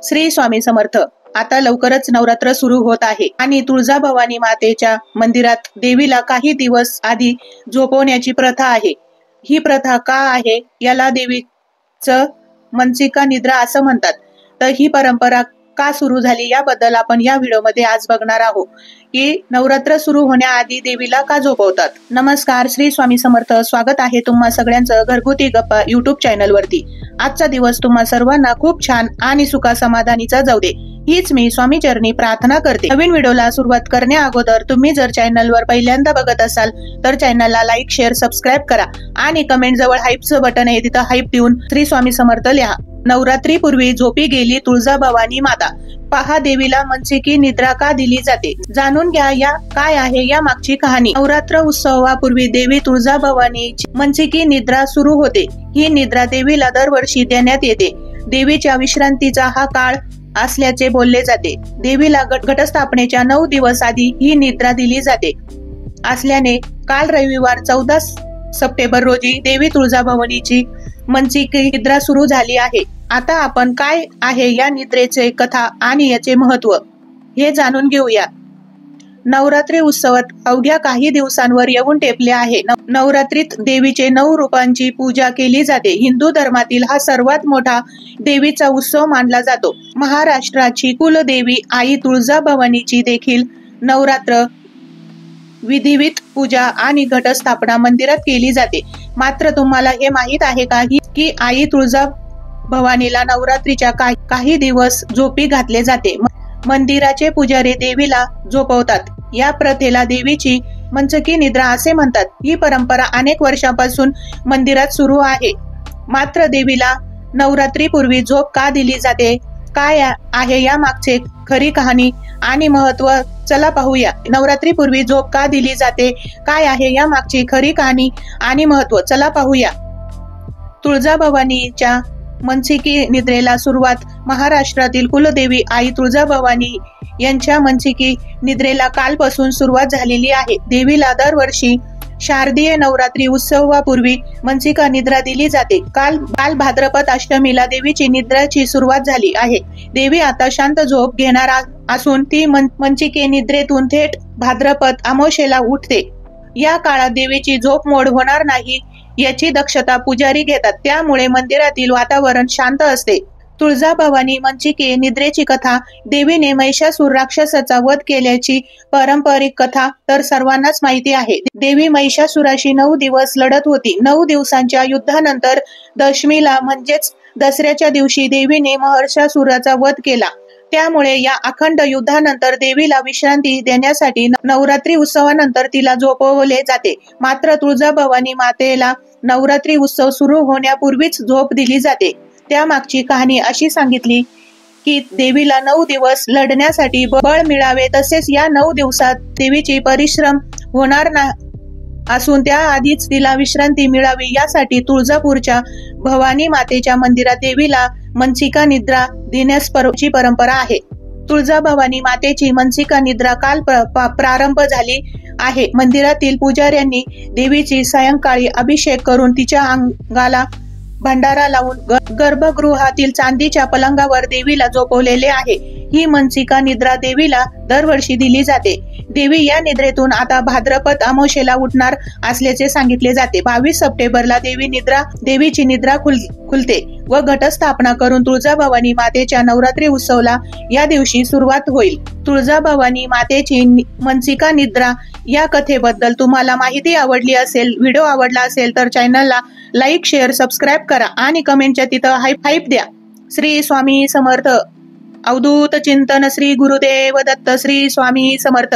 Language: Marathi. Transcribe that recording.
श्री स्वामी समर्थ. आता लवकरच नवरात्र सुरू होत आहे आणि तुळजाभवानी मातेच्या मंदिरात देवीला काही दिवस आधी झोपवण्याची प्रथा आहे. ही प्रथा का आहे याला देवीचं मनसिका निद्रा असं म्हणतात. तर ही परंपरा का सुरू झाली याबद्दल आपण या व्हिडिओमध्ये आज बघणार आहोत की नवरात्र सुरू होण्याआधी देवीला का झोपवतात. नमस्कार, श्री स्वामी समर्थ. स्वागत आहे तुम्हा सगळ्यांचं घरगुती गप्पा युट्यूब चॅनल वरती. आजचा दिवस तुम्हा सर्वांना खूप छान आणि सुखा समाधानीचा जाऊ दे हीच मी स्वामी चरणी प्रार्थना करते. नवीन व्हिडिओला सुरुवात करण्या अगोदर तुम्ही जर चॅनलवर पहिल्यांदा बघत असाल तर चॅनलला लाईक, शेअर, सबस्क्राईब करा आणि कमेंट जवळ हाईपचं बटन आहे तिथं हाईप देऊन श्री स्वामी समर्थ लिहा. नवरात्री पूर्वी झोपी गेली तुळजाभवानी माता. पहा देवीला मनसिकी निद्रा का दिली जाते, जाणून घ्या या काय आहे या मागची कहाणी. नवरात्र उत्सवापूर्वी देवी तुळजाभवानीची मनसिकी निद्रा सुरू होते. ही निद्रा देवीला दरवर्षी देण्यात येते. देवीच्या विश्रांतीचा हा काळ असल्याचे बोलले जाते. देवीला घटस्थापनेच्या 9 दिवस आधी ही निद्रा दिली जाते असल्याने काल रविवार 14 सप्टेंबर रोजी देवी तुळजाभवानीची मनसिकी निद्रा सुरू झाली आहे. आता आपण काय आहे या निद्रेचे कथा आणि याचे महत्व हे जाणून घेऊया. नवरात्री उत्सवात अवघ्या काही दिवसांवर येऊन टेपले आहे. नवरात्रीत देवीचे 9 रूपांची पूजा केली जाते. हिंदू धर्मातील हा सर्वात मोठा देवीचा उत्सव मानला जातो. महाराष्ट्राची कुलदेवी आई तुळजाभवानीची देखील नवरात्र विधिवत पूजा आणि घटस्थापना मंदिरात केली जाते. मात्र तुम्हाला हे माहित आहे का की आई तुळजाभवानीला नवरात्रीच्या काही दिवस झोपी घातले जाते. मंदिराचे पुजारी देवीला झोपवतात. या प्रथेला देवीची मनसिकी निद्रा असे म्हणतात. ही परंपरा अनेक वर्षांपासून मंदिरात सुरू आहे. मात्र देवीला नवरात्री पूर्वी झोप का दिली जाते, काय आहे या मागचे खरी कहाणी आणि महत्व चला पाहूया. नवरात्री पूर्वी झोप का दिली जाते, काय आहे या मागची खरी कहाणी आणि महत्व चला पाहूया. तुळजाभवानीच्या मनसिकी निद्रेला सुरुवात महाराष्ट्रातील कुलदेवी आई तुळजाभवानी यांच्या मनसिकी निद्रेला कालपासून सुरुवात झालेली आहे. देवीला दरवर्षी शारदीय नवरात्री उत्सवापूर्वी मनसिका निद्रा दिली जाते. काल भाद्रपद अष्टमीला देवीची निद्राची सुरुवात झाली आहे. देवी आता शांत झोप घेणार असून ती मनसिके निद्रेतून थेट भाद्रपद अमावस्येला उठते. या काळात देवीची झोप मोड होणार नाही याची दक्षता पुजारी घेतात. त्यामुळे मंदिरातील वातावरण शांत असते. तुळजाभवानी मनसिके निद्रेची कथा. देवीने महिषासूर राक्षसाचा वध केल्याची पारंपरिक कथा तर सर्वांनाच माहिती आहे. देवी महिषासुराशी 9 दिवस लढत होती. 9 दिवसांच्या युद्धानंतर दशमीला म्हणजेच दसऱ्याच्या दिवशी देवीने महिषासुराचा वध केला. त्यामुळे या अखंड युद्धानंतर देवीला विश्रांती देण्यासाठी नवरात्री उत्सवानंतर तिला झोपवले जाते. मात्र तुळजाभवानी मातेला नवरात्री उत्सव सुरू होण्यापूर्वीच झोप दिली जाते. त्यामागची कहाणी अशी सांगितली की देवीला 9 दिवस लढण्यासाठी बळ मिळावे, तसेच या 9 दिवसात देवीची परिश्रम होणार असून त्याआधीच तिला विश्रांती मिळावी यासाठी तुळजापूरच्या भवानी मातेच्या मंदिरात देवीला मनसिका निद्रा देण्याची परंपरा आहे. तुळजाभवानी मातेची मनसिका निद्रा काल प्रारंभ झाली आहे. मंदिरातील पुजाऱ्यांनी देवीची सायंकाळी अभिषेक करून तिच्या अंगाला भंडारा लावून गर्भगृहातील चांदीच्या पलंगावर देवीला झोपवलेले आहे. ही मनसिका निद्रा देवीला दरवर्षी दिली जाते. देवी या निद्रेतून आता भाद्रपद अमावस्येला उठणार असल्याचे सांगितले जाते. 22 सप्टेंबरला देवीची निद्रा खुलते व घटस्थापना करून तुळजाभवानी मातेच्या नवरात्री उत्सवाला या दिवशी सुरुवात होईल. तुळजाभवानी मातेची मनसिका निद्रा या कथेबद्दल तुम्हाला माहिती आवडली असेल, व्हिडिओ आवडला असेल तर चॅनलला लाईक, शेअर, सबस्क्राईब करा आणि कमेंटच्या तिथं हाईप द्या. श्री स्वामी समर्थ. अवधूत चिंतन. श्री गुरुदेव दत्त. श्री स्वामी समर्थ.